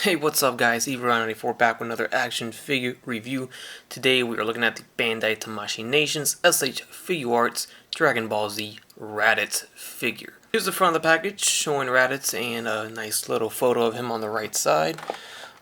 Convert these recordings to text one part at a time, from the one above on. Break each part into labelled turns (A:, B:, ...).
A: Hey, what's up guys, Evo94 back with another action figure review. Today we are looking at the Bandai Tamashii Nations SH Figuarts Dragon Ball Z Raditz figure. Here's the front of the package showing Raditz and a nice little photo of him on the right side.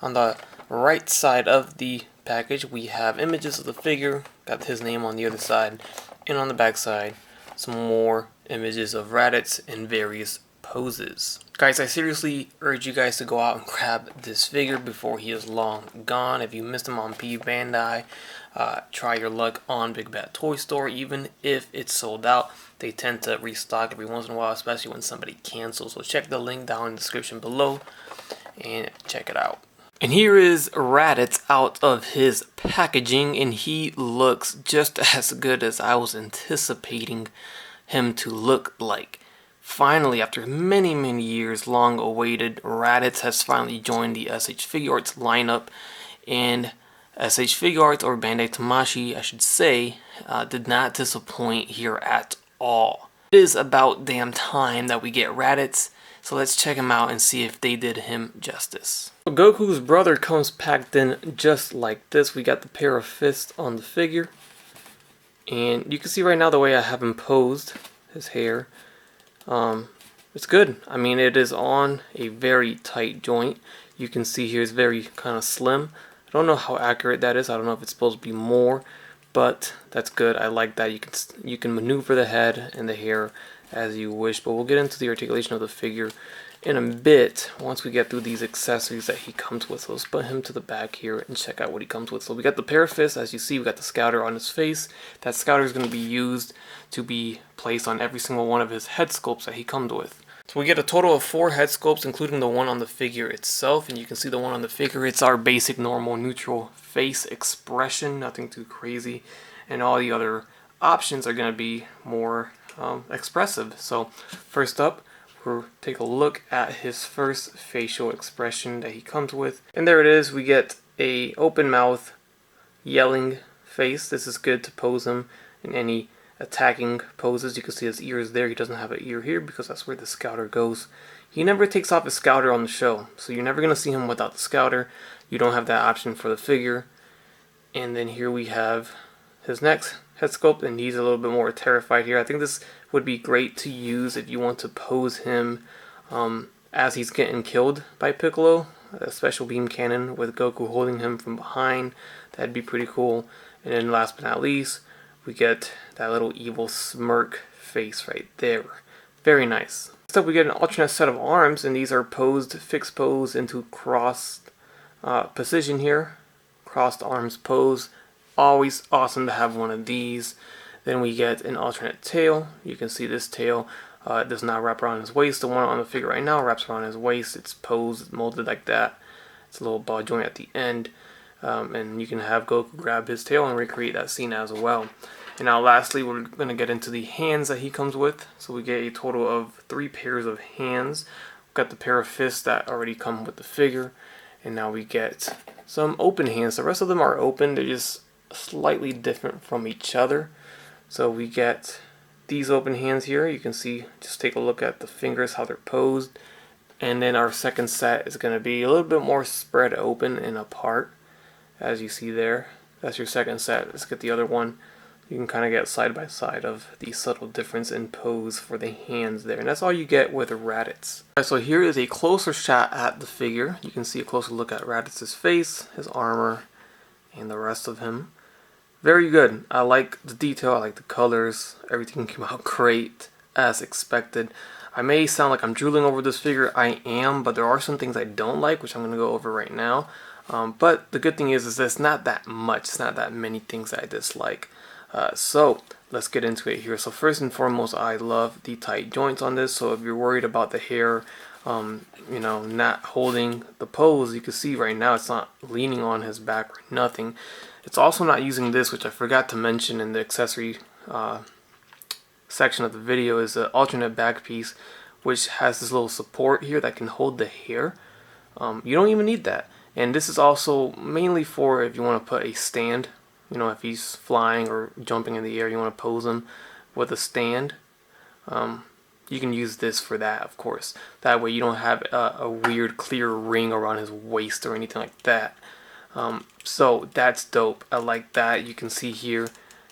A: On the right side of the package we have images of the figure, got his name on the other side, and on the back side some more images of Raditz in various poses. Guys, I seriously urge you guys to go out and grab this figure before he is long gone. If you missed him on P Bandai, try your luck on Big Bad Toy Store. Even if it's sold out, they tend to restock every once in a while, especially when somebody cancels. So check the link down in the description below and check it out. And here is Raditz out of his packaging, and he looks just as good as I was anticipating him to look like. Finally, after many years long awaited, Raditz has finally joined the SH Figuarts lineup, and SH Figuarts, or Bandai Tamashii I should say, did not disappoint here at all. It is about damn time that we get Raditz, so let's check him out and see if they did him justice. So Goku's brother comes packed in just like this. We got the pair of fists on the figure, and you can see right now the way I have him posed, his hair. It's good. I mean, it is on a very tight joint. You can see here it's very kind of slim. I don't know how accurate that is. I don't know if it's supposed to be more, but that's good. I like that. You can maneuver the head and the hair as you wish. But we'll get into the articulation of the figure in a bit once we get through these accessories that he comes with. So let's put him to the back here and check out what he comes with. So we got the pair of fists. As you see, we got the scouter on his face. That scouter is going to be used to be placed on every single one of his head sculpts that he comes with. So we get a total of 4 head sculpts, including the one on the figure itself. And you can see the one on the figure, it's our basic normal neutral face expression, nothing too crazy. And all the other options are going to be more expressive. So first up, we'll take a look at his first facial expression that he comes with. And there it is, we get a open mouth, yelling face. This is good to pose him in any attacking poses. You can see his ears there. He doesn't have an ear here because that's where the scouter goes. He never takes off his scouter on the show, so you're never going to see him without the scouter. You don't have that option for the figure. And then here we have his next head sculpt, and he's a little bit more terrified here. I think this would be great to use if you want to pose him as he's getting killed by Piccolo. A special beam cannon with Goku holding him from behind. That'd be pretty cool. And then last but not least, we get that little evil smirk face right there. Very nice. Next up, we get an alternate set of arms, and these are posed, fixed pose into crossed position here. Crossed arms pose. Always awesome to have one of these. Then we get an alternate tail. You can see this tail does not wrap around his waist. The one on the figure right now wraps around his waist. It's posed, molded like that. It's a little ball joint at the end. And you can have Goku grab his tail and recreate that scene as well. And now lastly, we're going to get into the hands that he comes with. So we get a total of 3 pairs of hands. We've got the pair of fists that already come with the figure. And now we get some open hands. The rest of them are open. They're just slightly different from each other. So we get these open hands here. You can see, just take a look at the fingers, how they're posed. And then our second set is going to be a little bit more spread open and apart. As you see there, that's your second set. Let's get the other one. You can kind of get side by side of the subtle difference in pose for the hands there. And that's all you get with Raditz. Alright, so here is a closer shot at the figure. You can see a closer look at Raditz's face, his armor, and the rest of him. Very good. I like the detail, I like the colors. Everything came out great as expected. I may sound like I'm drooling over this figure. I am, but there are some things I don't like, which I'm going to go over right now. But the good thing is that it's not that much. It's not that many things that I dislike. So let's get into it here. So first and foremost, I love the tight joints on this. So if you're worried about the hair, you know, not holding the pose, you can see right now it's not leaning on his back or nothing. It's also not using this, which I forgot to mention in the accessory section of the video, is the alternate back piece, which has this little support here that can hold the hair. You don't even need that. And this is also mainly for if you want to put a stand. You know, if he's flying or jumping in the air, you want to pose him with a stand. you can use this for that, of course. That way you don't have a weird clear ring around his waist or anything like that. So that's dope. I like that. You can see here,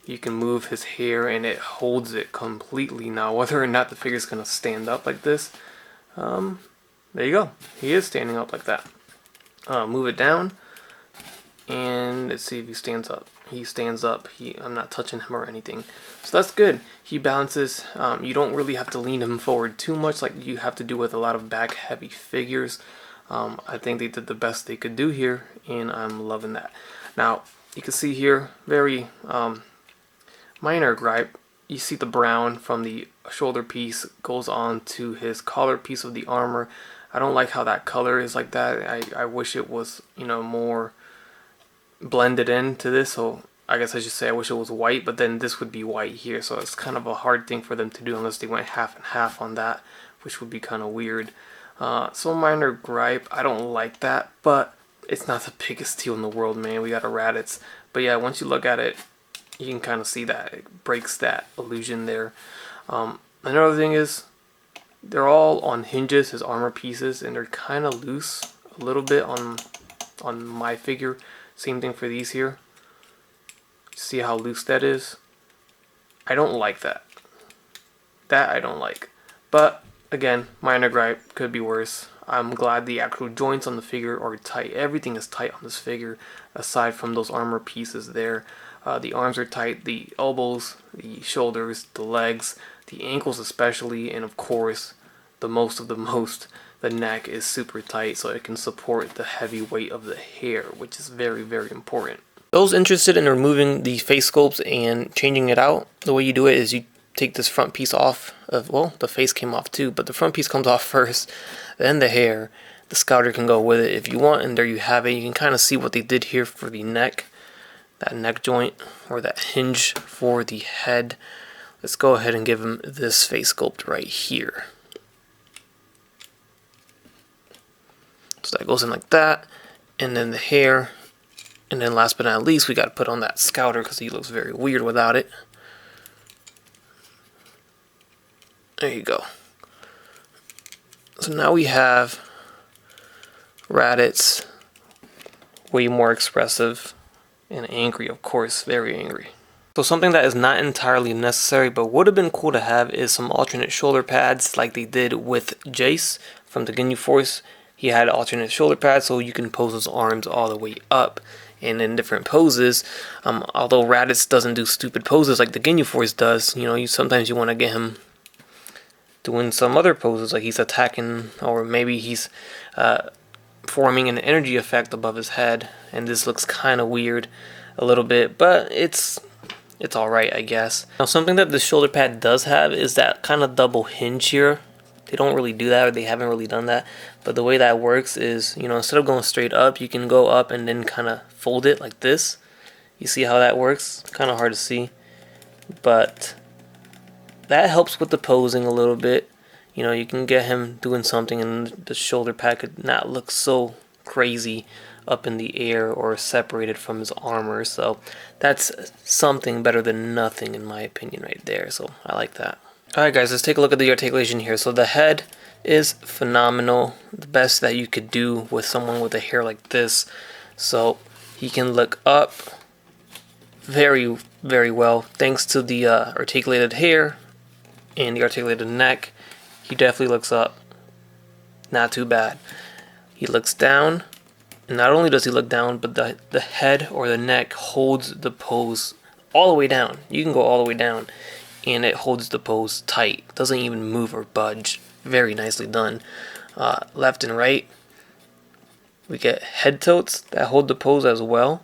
A: you can move his hair and it holds it completely. Now, whether or not the figure's gonna stand up like this, there you go. He is standing up like that. Move it down, and let's see if he stands up. He stands up. I'm not touching him or anything, so that's good. He balances. You don't really have to lean him forward too much like you have to do with a lot of back heavy figures. I think they did the best they could do here, and I'm loving that. Now you can see here, very minor gripe. You see the brown from the shoulder piece goes on to his collar piece of the armor. I don't like how that color is like that. I wish it was, you know, more blended into this. So I guess I should say I wish it was white, but then this would be white here. So it's kind of a hard thing for them to do unless they went half and half on that, which would be kind of weird. So minor gripe. I don't like that, but it's not the biggest deal in the world, man. We got a Raditz. But yeah, once you look at it, you can kind of see that it breaks that illusion there. Another thing is, they're all on hinges, his armor pieces, and they're kind of loose a little bit on my figure. Same thing for these here. See how loose that is? I don't like that. That I don't like. But again, minor gripe, could be worse. I'm glad the actual joints on the figure are tight. Everything is tight on this figure, aside from those armor pieces there. The arms are tight, the elbows, the shoulders, the legs, the ankles especially, and of course, the most, the neck is super tight so it can support the heavy weight of the hair, which is very, very important. Those interested in removing the face sculpts and changing it out, the way you do it is you take this front piece off of, well, the face came off too, but the front piece comes off first, then the hair. The scouter can go with it if you want, and there you have it. You can kind of see what they did here for the neck, that neck joint, or that hinge for the head. Let's go ahead and give him this face sculpt right here. So that goes in like that, and then the hair, and then last but not least, we got to put on that scouter because he looks very weird without it. There you go. So now we have Raditz, way more expressive and angry, of course, very angry. So something that is not entirely necessary but would have been cool to have is some alternate shoulder pads like they did with Jace from the Ginyu Force. He had alternate shoulder pads so you can pose his arms all the way up and in different poses. Although Raditz doesn't do stupid poses like the Ginyu Force does, you know, sometimes you want to get him doing some other poses like he's attacking, or maybe he's forming an energy effect above his head, and this looks kind of weird a little bit, but it's alright, I guess. Now something that the shoulder pad does have is that kind of double hinge here. They don't really do that, or they haven't really done that, but the way that works is, you know, instead of going straight up, you can go up and then kind of fold it like this. You see how that works? Kind of hard to see, but that helps with the posing a little bit. You know, you can get him doing something and the shoulder pad could not look so crazy up in the air or separated from his armor. So that's something better than nothing in my opinion right there. So I like that. Alright guys, let's take a look at the articulation here. So the head is phenomenal. The best that you could do with someone with a hair like this. So he can look up very, very well thanks to the articulated hair and the articulated neck. He definitely looks up. Not too bad. He looks down, and not only does he look down, but the head or the neck holds the pose all the way down. You can go all the way down, and it holds the pose tight. Doesn't even move or budge. Very nicely done. Left and right, we get head tilts that hold the pose as well.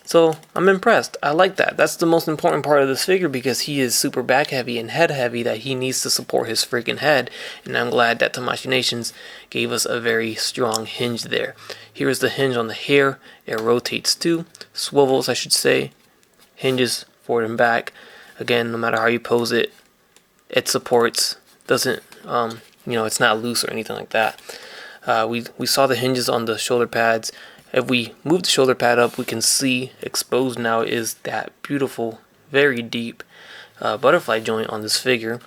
A: So I'm impressed. I like that. That's the most important part of this figure because he is super back heavy and head heavy that he needs to support his freaking head. And I'm glad that Tamashii Nations gave us a very strong hinge there. Here's the hinge on the hair. It rotates too. Swivels, I should say. Hinges forward and back. Again, no matter how you pose it, it supports. Doesn't, you know, it's not loose or anything like that. We saw the hinges on the shoulder pads. If we move the shoulder pad up, we can see exposed now is that beautiful, very deep butterfly joint on this figure.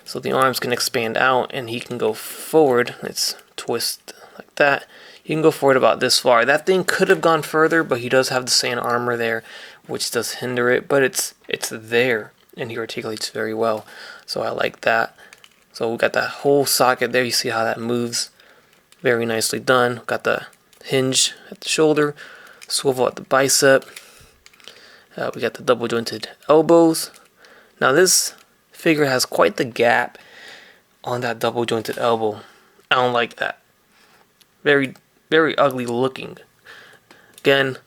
A: So the arms can expand out and he can go forward. Let's twist like that. He can go forward about this far. That thing could have gone further, but he does have the sand armor there, which does hinder it, but it's there, and he articulates very well. So I like that. So we got that whole socket there. You see how that moves. Very nicely done. Got the hinge at the shoulder, swivel at the bicep. We got the double jointed elbows. Now this figure has quite the gap on that double jointed elbow. I don't like that. Very, very ugly looking. Again,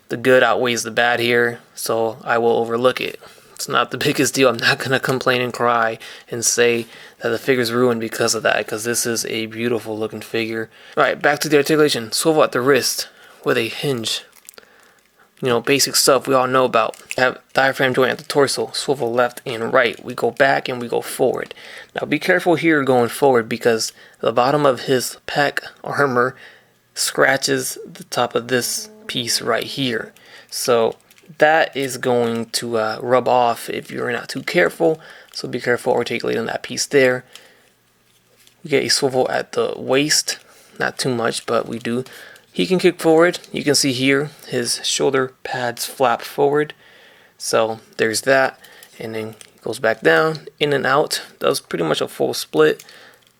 A: the good outweighs the bad here, so I will overlook it. It's not the biggest deal. I'm not going to complain and cry and say that the figure's ruined because of that, because this is a beautiful looking figure. Alright, back to the articulation. Swivel at the wrist with a hinge. You know, basic stuff we all know about. Have diaphragm joint at the torso, swivel left and right. We go back and we go forward. Now be careful here going forward, because the bottom of his pec armor scratches the top of this piece right here. So that is going to rub off if you're not too careful. So be careful articulating that piece there. We get a swivel at the waist. Not too much, but we do. He can kick forward. You can see here his shoulder pads flap forward. So there's that. And then he goes back down, in and out. Does pretty much a full split.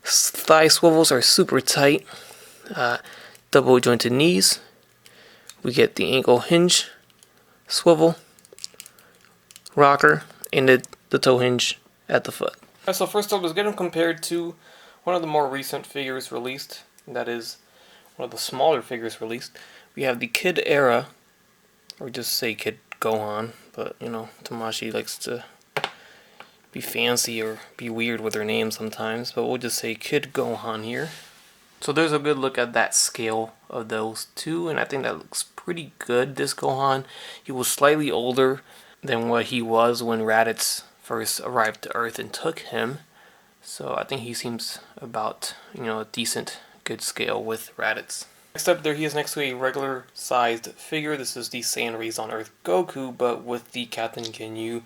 A: Thigh swivels are super tight. Double jointed knees. We get the ankle hinge, swivel, rocker, and the toe hinge at the foot. Alright, so first up, let's get him compared to one of the more recent figures released. That is one of the smaller figures released. We have the Kid Era, or just say Kid Gohan, but you know, Tamashii likes to be fancy or be weird with their names sometimes, but we'll just say Kid Gohan here. So there's a good look at that scale of those two, and I think that looks pretty good. This Gohan, he was slightly older than what he was when Raditz first arrived to Earth and took him. So I think he seems about, you know, a decent, good scale with Raditz. Next up, there he is next to a regular sized figure. This is the Saiyan Raised on Earth Goku, but with the Captain Ginyu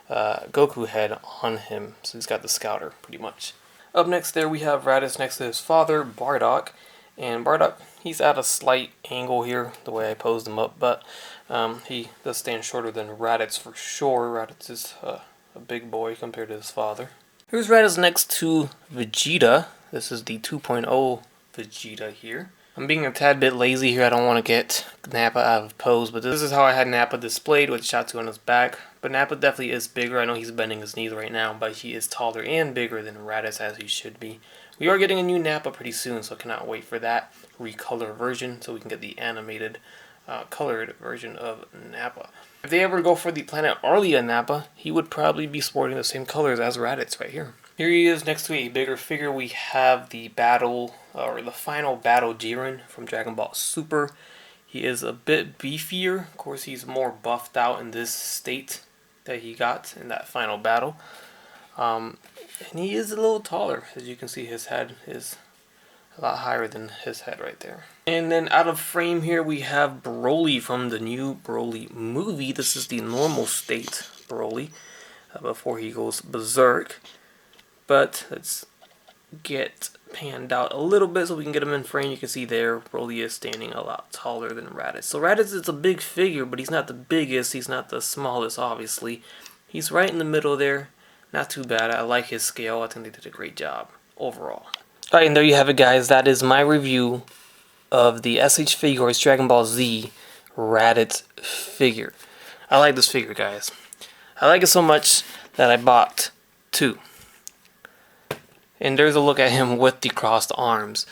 A: Goku head on him. So he's got the scouter, pretty much. Up next there we have Raditz next to his father, Bardock. And Bardock, he's at a slight angle here, the way I posed him up, but he does stand shorter than Raditz for sure. Raditz is a big boy compared to his father. Here's Raditz next to Vegeta. This is the 2.0 Vegeta here. I'm being a tad bit lazy here. I don't want to get Nappa out of pose, but this is how I had Nappa displayed with Shotsu on his back. But Nappa definitely is bigger. I know he's bending his knees right now, but he is taller and bigger than Raditz, as he should be. We are getting a new Nappa pretty soon, so I cannot wait for that recolor version so we can get the animated colored version of Nappa. If they ever go for the Planet Arlia Nappa, he would probably be sporting the same colors as Raditz right here. Here he is next to a bigger figure. We have the battle, or the final battle Jiren from Dragon Ball Super. He is a bit beefier. Of course, he's more buffed out in this state that he got in that final battle. And he is a little taller. As you can see, his head is a lot higher than his head right there. And then out of frame here, we have Broly from the new Broly movie. This is the normal state Broly before he goes berserk. But let's get panned out a little bit so we can get him in frame. You can see there, Broly is standing a lot taller than Raditz. So Raditz is a big figure, but he's not the biggest. He's not the smallest, obviously. He's right in the middle there. Not too bad. I like his scale. I think they did a great job overall. Alright, and there you have it, guys. That is my review of the SH Figuarts Dragon Ball Z Raditz figure. I like this figure, guys. I like it so much that I bought two. And there's a look at him with the crossed arms.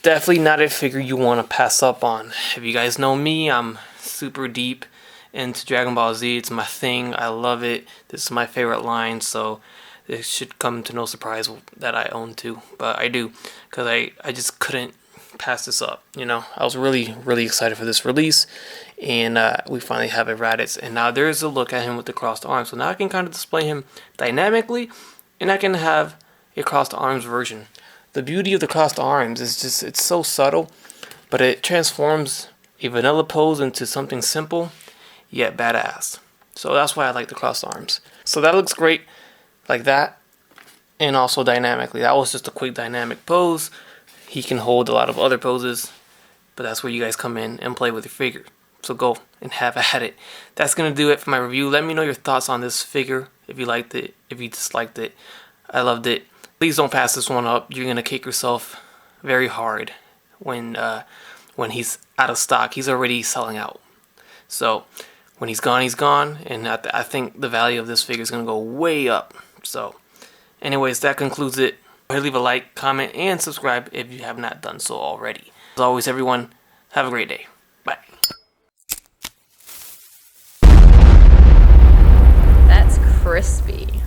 A: Definitely not a figure you want to pass up on. If you guys know me, I'm super deep into Dragon Ball Z. It's my thing. I love it. This is my favorite line, so it should come to no surprise that I own two. But I do, because I just couldn't pass this up. You know, I was really, really excited for this release. And we finally have a Raditz. And now there's a look at him with the crossed arms. So now I can kind of display him dynamically, and I can have a crossed arms version. The beauty of the crossed arms is just, it's so subtle, but it transforms a vanilla pose into something simple yet badass. So that's why I like the crossed arms. So that looks great like that, and also dynamically. That was just a quick dynamic pose. He can hold a lot of other poses, but that's where you guys come in and play with your figure. So go and have at it. That's going to do it for my review. Let me know your thoughts on this figure. If you liked it, if you disliked it. I loved it. Please don't pass this one up. You're going to kick yourself very hard when he's out of stock. He's already selling out. So when he's gone, he's gone. And I think the value of this figure is going to go way up. So anyways, that concludes it. Go ahead, leave a like, comment, and subscribe if you have not done so already. As always, everyone, have a great day. Bye.
B: That's crispy.